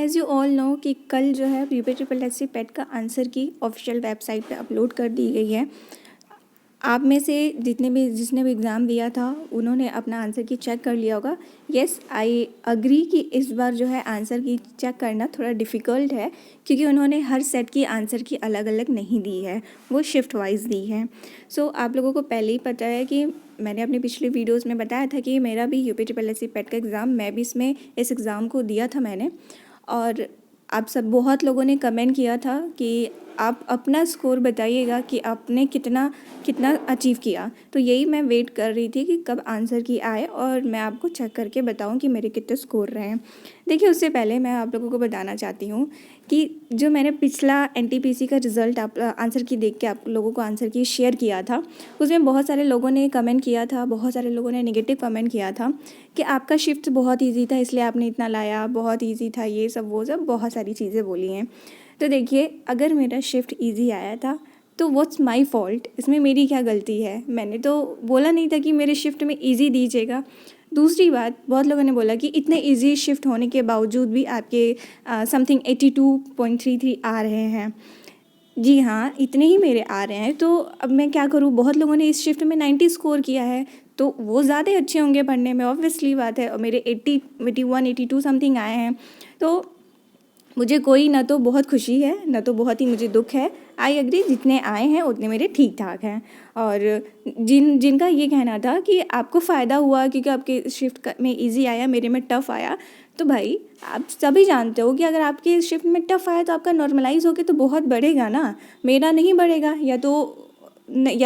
As you all know कि कल जो है यूपी पेट का आंसर की ऑफिशियल वेबसाइट पे अपलोड कर दी गई है। आप में से जिसने भी एग्ज़ाम दिया था उन्होंने अपना आंसर की चेक कर लिया होगा। येस, आई अग्री कि इस बार जो है आंसर की चेक करना थोड़ा डिफ़िकल्ट है, क्योंकि उन्होंने हर सेट की आंसर की अलग अलग नहीं दी है, वो शिफ्ट वाइज दी है। सो आप लोगों को पहले ही पता है कि मैंने अपने पिछले वीडियोस में बताया था कि मेरा भी यूपी पेट का एग्ज़ाम, मैं भी इस एग्ज़ाम को दिया था मैंने। और आप सब बहुत लोगों ने कमेंट किया था कि आप अपना स्कोर बताइएगा कि आपने कितना कितना अचीव किया। तो यही मैं वेट कर रही थी कि कब आंसर की आए और मैं आपको चेक करके बताऊं कि मेरे कितने स्कोर रहे हैं। देखिए, उससे पहले मैं आप लोगों को बताना चाहती हूँ कि जो मैंने पिछला एनटीपीसी का रिज़ल्ट आंसर की देख के आप लोगों को आंसर की शेयर किया था, उसमें बहुत सारे लोगों ने कमेंट किया था, बहुत सारे लोगों ने नेगेटिव कमेंट किया था कि आपका शिफ्ट बहुत ईजी था इसलिए आपने इतना लाया, बहुत ईजी था, ये सब वो सब बहुत सारी चीज़ें बोली हैं। तो देखिए, अगर मेरा शिफ्ट ईजी आया था तो व्हाट्स माय फॉल्ट, इसमें मेरी क्या गलती है? मैंने तो बोला नहीं था कि मेरे शिफ्ट में ईजी दीजिएगा। दूसरी बात, बहुत लोगों ने बोला कि इतने ईजी शिफ्ट होने के बावजूद भी आपके समथिंग 82.33 आ रहे हैं। जी हाँ, इतने ही मेरे आ रहे हैं, तो अब मैं क्या करूँ? बहुत लोगों ने इस शिफ्ट में 90 स्कोर किया है, तो वो ज़्यादा अच्छे होंगे पढ़ने में, ऑब्वियसली बात है। और मेरे 80, 81, 82 समथिंग आए हैं, तो मुझे कोई ना तो बहुत खुशी है ना तो बहुत ही मुझे दुख है। आई एग्री, जितने आए हैं उतने मेरे ठीक ठाक हैं। और जिनका ये कहना था कि आपको फ़ायदा हुआ क्योंकि आपके शिफ्ट में इजी आया, मेरे में टफ़ आया, तो भाई आप सभी जानते हो कि अगर आपके शिफ्ट में टफ़ आया तो आपका नॉर्मलाइज होके तो बहुत बढ़ेगा ना, मेरा नहीं बढ़ेगा। या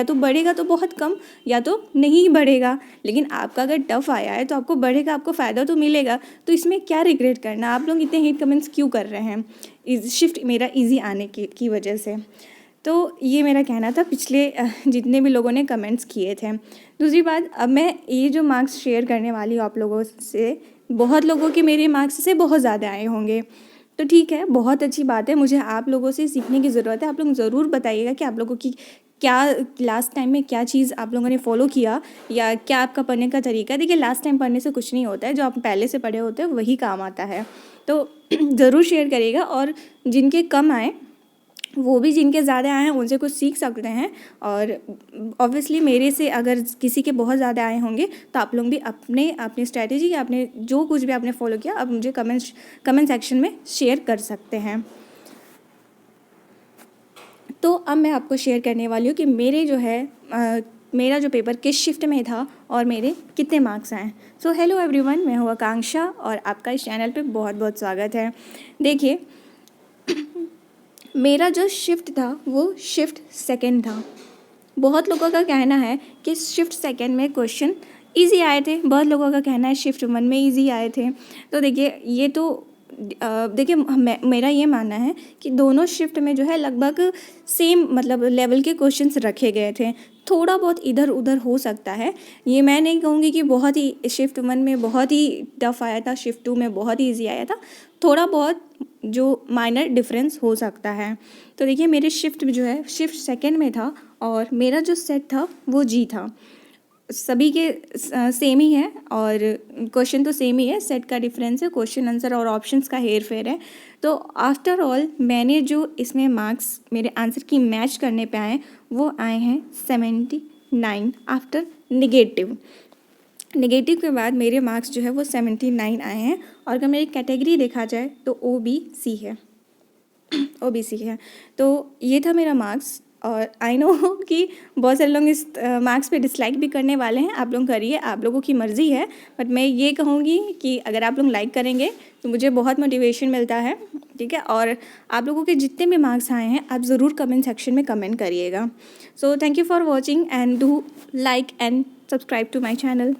तो बढ़ेगा तो बहुत कम, या तो नहीं बढ़ेगा। लेकिन आपका अगर टफ़ आया है तो आपको बढ़ेगा, आपको फ़ायदा तो मिलेगा। तो इसमें क्या रिग्रेट करना? आप लोग इतने हेट कमेंट्स क्यों कर रहे हैं इस शिफ्ट मेरा इजी आने की वजह से? तो ये मेरा कहना था पिछले जितने भी लोगों ने कमेंट्स किए थे। दूसरी बात, अब मैं ये जो मार्क्स शेयर करने वाली हूँ आप लोगों से, बहुत लोगों के मेरे मार्क्स से बहुत ज़्यादा आए होंगे, तो ठीक है, बहुत अच्छी बात है। मुझे आप लोगों से सीखने की ज़रूरत है। आप लोग ज़रूर बताइएगा कि आप लोगों की क्या लास्ट टाइम में क्या चीज़ आप लोगों ने फॉलो किया, या क्या आपका पढ़ने का तरीका है। देखिए, लास्ट टाइम पढ़ने से कुछ नहीं होता है, जो आप पहले से पढ़े होते हैं वही काम आता है। तो ज़रूर शेयर करिएगा, और जिनके कम आए वो भी जिनके ज़्यादा आए हैं उनसे कुछ सीख सकते हैं। और ऑब्वियसली मेरे से अगर किसी के बहुत ज़्यादा आए होंगे तो आप लोग भी अपने अपनी स्ट्रैटेजी या अपने जो कुछ भी आपने फॉलो किया अब मुझे कमेंट सेक्शन में शेयर कर सकते हैं। तो अब मैं आपको शेयर करने वाली हूँ कि मेरा जो पेपर किस शिफ्ट में था और मेरे कितने मार्क्स आए। सो हेलो एवरीवन, मैं हूँ आकांक्षा और आपका इस चैनल पे बहुत बहुत स्वागत है। देखिए, मेरा जो शिफ्ट था वो शिफ्ट सेकंड था। बहुत लोगों का कहना है कि शिफ्ट सेकंड में क्वेश्चन इजी आए थे, बहुत लोगों का कहना है शिफ्ट वन में इजी आए थे। तो देखिए, ये तो देखिए, मेरा ये मानना है कि दोनों शिफ्ट में जो है लगभग सेम मतलब लेवल के क्वेश्चंस रखे गए थे। थोड़ा बहुत इधर उधर हो सकता है, ये मैं नहीं कहूँगी कि बहुत ही शिफ्ट वन में बहुत ही टफ आया था, शिफ्ट टू में बहुत ही ईजी आया था। थोड़ा बहुत जो माइनर डिफरेंस हो सकता है। तो देखिए, मेरे शिफ्ट जो है शिफ्ट सेकंड में था और मेरा जो सेट था वो जी था। सभी के सेम ही है और क्वेश्चन तो सेम ही है, सेट का डिफरेंस है, क्वेश्चन आंसर और ऑप्शंस का हेर फेर है। तो आफ्टर ऑल मैंने जो इसमें मार्क्स मेरे आंसर की मैच करने पे आए वो आए हैं 79 आफ्टर निगेटिव के बाद मेरे मार्क्स जो है वो 79 आए हैं। और अगर मेरी कैटेगरी देखा जाए तो OBC है। तो ये था मेरा मार्क्स। और आई नो कि बहुत सारे लोग इस मार्क्स पे डिसलाइक भी करने वाले हैं, आप लोग करिए, आप लोगों की मर्ज़ी है। बट मैं ये कहूँगी कि अगर आप लोग लाइक करेंगे तो मुझे बहुत मोटिवेशन मिलता है, ठीक है। और आप लोगों के जितने भी मार्क्स आए हैं आप ज़रूर कमेंट सेक्शन में कमेंट करिएगा। So thank you for watching and do like and subscribe to my channel.